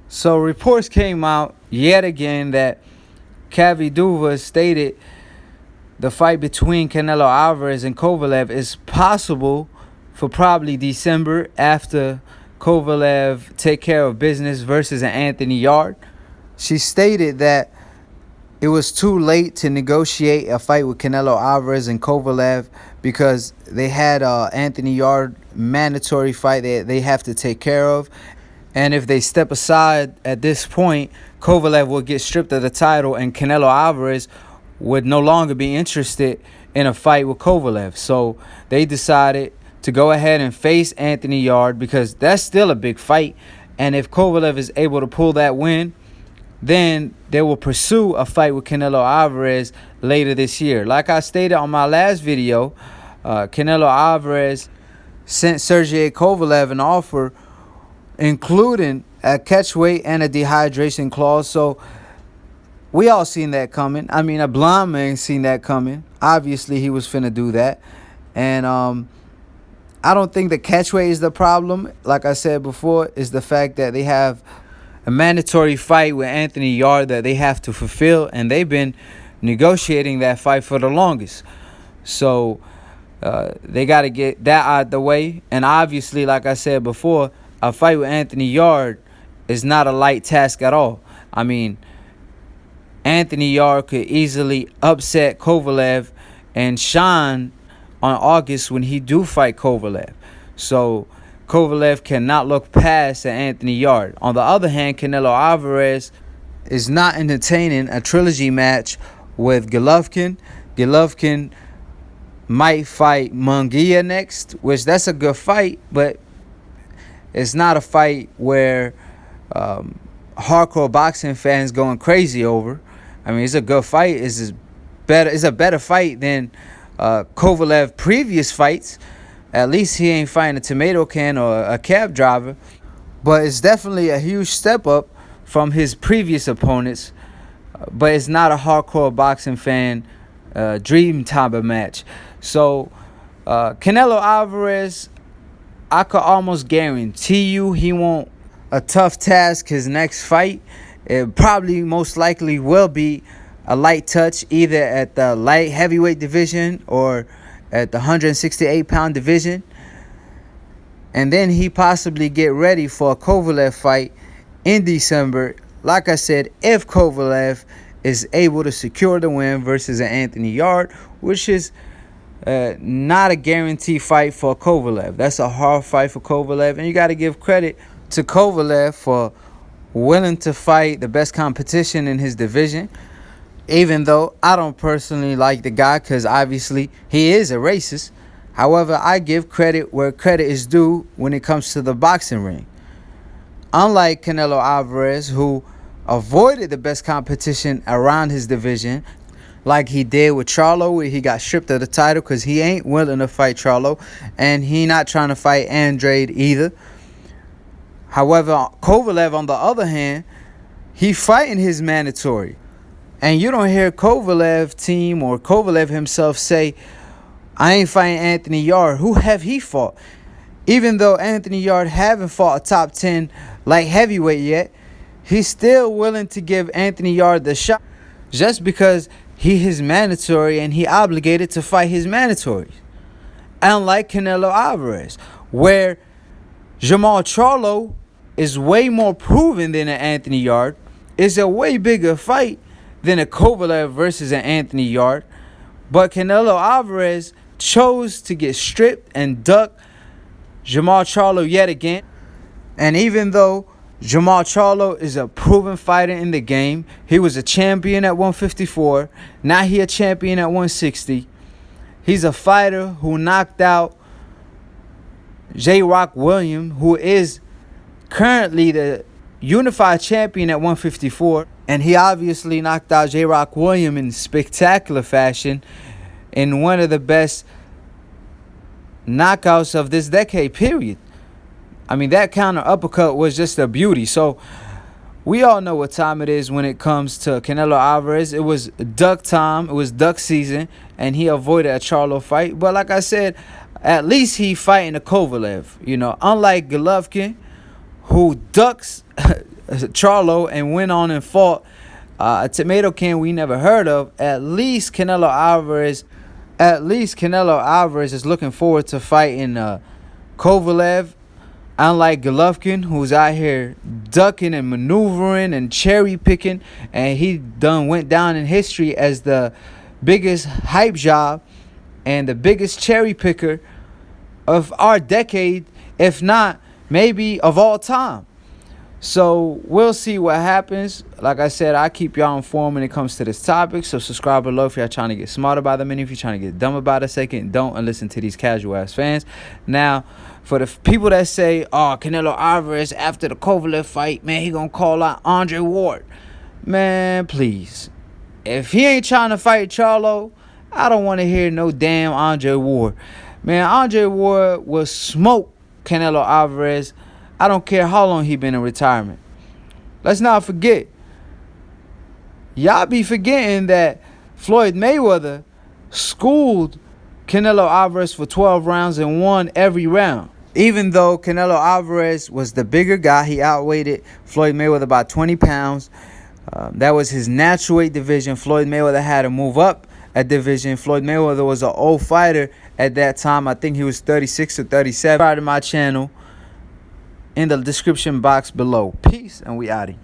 So reports came out yet again that Kaviduva stated the fight between Canelo Alvarez and Kovalev is possible for probably December after Kovalev take care of business versus an Anthony Yarde. She stated that it was too late to negotiate a fight with Canelo Alvarez and Kovalev because they had Anthony Yarde mandatory fight that they have to take care of. And if they step aside at this point, Kovalev will get stripped of the title and Canelo Alvarez would no longer be interested in a fight with Kovalev. So they decided to go ahead and face Anthony Yarde because that's still a big fight. And if Kovalev is able to pull that win, then they will pursue a fight with Canelo Alvarez later this year. Like I stated on my last video, Canelo Alvarez sent Sergey Kovalev an offer including a catch weight and a dehydration clause. So we all seen that coming. I mean, a blind man seen that coming. Obviously, he was finna do that. And I don't think the catch weight is the problem. Like I said before, is the fact that they have a mandatory fight with Anthony Yarde that they have to fulfill, and they've been negotiating that fight for the longest. So they got to get that out of the way. And obviously, like I said before, a fight with Anthony Yarde is not a light task at all. I mean, Anthony Yarde could easily upset Kovalev and shine on August when he do fight Kovalev. So Kovalev cannot look past Anthony Yarde. On the other hand, Canelo Alvarez is not entertaining a trilogy match with Golovkin. Golovkin might fight Munguia next, which that's a good fight, but it's not a fight where hardcore boxing fans going crazy over. I mean, it's a good fight. It's a better fight than Kovalev previous fights. At least he ain't fighting a tomato can or a cab driver. But it's definitely a huge step up from his previous opponents. But it's not a hardcore boxing fan dream type of match. So Canelo Alvarez, I could almost guarantee you he won't a tough task his next fight. It probably most likely will be a light touch either at the light heavyweight division or at the 168-pound division. And then he possibly get ready for a Kovalev fight in December. Like I said, if Kovalev is able to secure the win versus an Anthony Yarde, which is not a guaranteed fight for Kovalev. That's a hard fight for Kovalev, and you got to give credit to Kovalev for willing to fight the best competition in his division, even though I don't personally like the guy because obviously he is a racist. However, I give credit where credit is due when it comes to the boxing ring. Unlike Canelo Alvarez, who avoided the best competition around his division, like he did with Charlo, where he got stripped of the title because he ain't willing to fight Charlo, and he not trying to fight Andrade either. However, Kovalev, on the other hand, he fighting his mandatory. And you don't hear Kovalev team or Kovalev himself say, I ain't fighting Anthony Yarde. Who have he fought? Even though Anthony Yarde haven't fought a top 10 light heavyweight yet, he's still willing to give Anthony Yarde the shot just because he is mandatory and he obligated to fight his mandatories. Unlike Canelo Alvarez, where Jamal Charlo is way more proven than an Anthony Yarde, it's a way bigger fight than a Kovalev versus an Anthony Yarde. But Canelo Alvarez chose to get stripped and duck Jamal Charlo yet again. And even though Jamal Charlo is a proven fighter in the game, he was a champion at 154, now he a champion at 160. He's a fighter who knocked out J-Rock Williams, who is currently the unified champion at 154. And he obviously knocked out J-Rock Williams in spectacular fashion in one of the best knockouts of this decade, period. I mean, that counter uppercut was just a beauty. So we all know what time it is when it comes to Canelo Alvarez. It was duck time. It was duck season, and he avoided a Charlo fight. But like I said, at least he fighting a Kovalev. You know, unlike Golovkin, who ducks Charlo and went on and fought a tomato can we never heard of, at least Canelo Alvarez is looking forward to fighting Kovalev. Unlike Golovkin, who's out here ducking and maneuvering and cherry picking, and he done went down in history as the biggest hype job and the biggest cherry picker of our decade, if not maybe of all time. So we'll see what happens. Like I said, I keep y'all informed when it comes to this topic. So subscribe below if y'all trying to get smarter by the minute. If you're trying to get dumb about a second, don't, and listen to these casual ass fans. Now, for the people that say, oh, Canelo Alvarez after the Kovalev fight, man, he gonna call out Andre Ward. Man, please. If he ain't trying to fight Charlo, I don't want to hear no damn Andre Ward. Man, Andre Ward will smoke Canelo Alvarez. I don't care how long he been in retirement. Let's not forget. Y'all be forgetting that Floyd Mayweather schooled Canelo Alvarez for 12 rounds and won every round. Even though Canelo Alvarez was the bigger guy, he outweighed Floyd Mayweather by 20 pounds. That was his natural weight division. Floyd Mayweather had to move up a division. Floyd Mayweather was an old fighter at that time. I think he was 36 or 37. Subscribe to my channel in the description box below. Peace, and we outie.